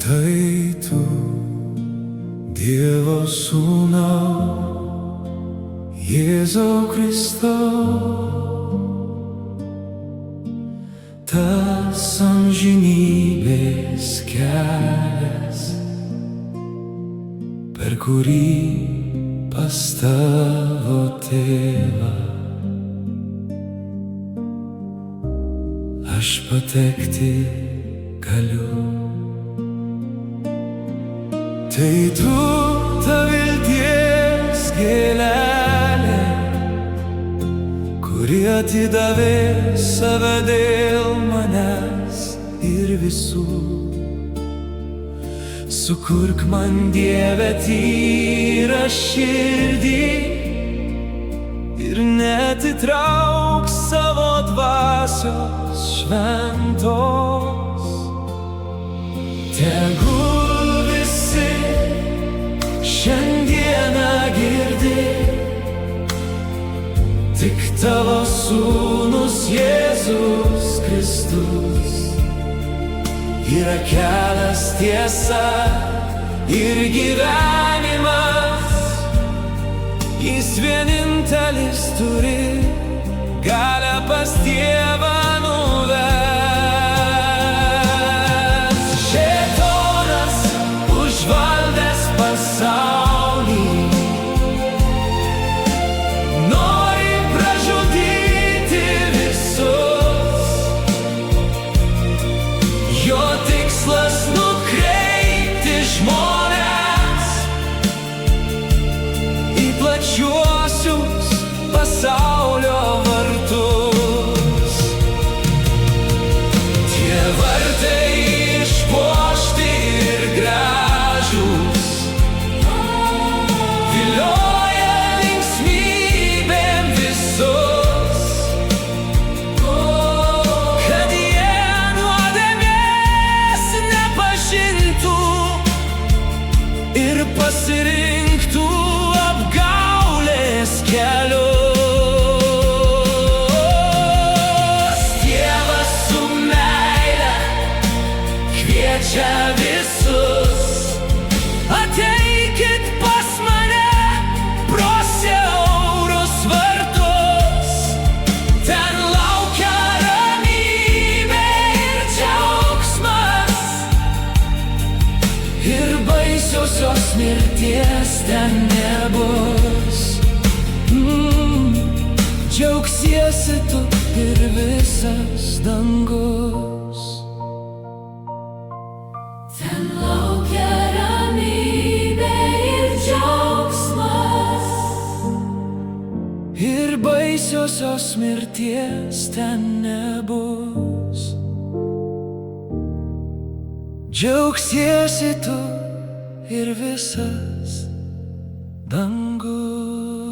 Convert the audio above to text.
Tai tu, Dievo Sūnau, Jėzau Kristau, tas amžinybės kelias, per kurį pas tavo tėvą aš patekti galiu. Tai tu, ta vilties gėlelė, kuri atidavė save dėl manęs ir visų. Sukurk man, Dieve, tyrą širdį ir neatitrauk savo dvasios šventos. Tegul visi šiandieną girdi tik tavo Sūnus Jėzus Kristus yra kelias, tiesa ir gyvenimas. Jis vienintelis turi galią pas Dievą nuvest. Šėtonas užvaldęs pasaulį nori pražudyti visus. Jo tikslas nukreipti žmones į plačiuosius pasaulio vartus. Tie vartai išpuošti ir gražūs vilioja linksmybėm visus, kad jie nuodėmės nepažintų ir pasirinktų apgaulės kelius. Dievas su meile kviečia visus: ateikit pas mane pro siaurus vartus. Ten laukia ramybė ir džiaugsmas, ir baisiosios mirties ten nebus. Džiaugsiesi tu ir visas dangus. Ten laukia ramybė ir džiaugsmas, ir baisiosios mirties ten nebus. Džiaugsiesi tu ir visas dangus.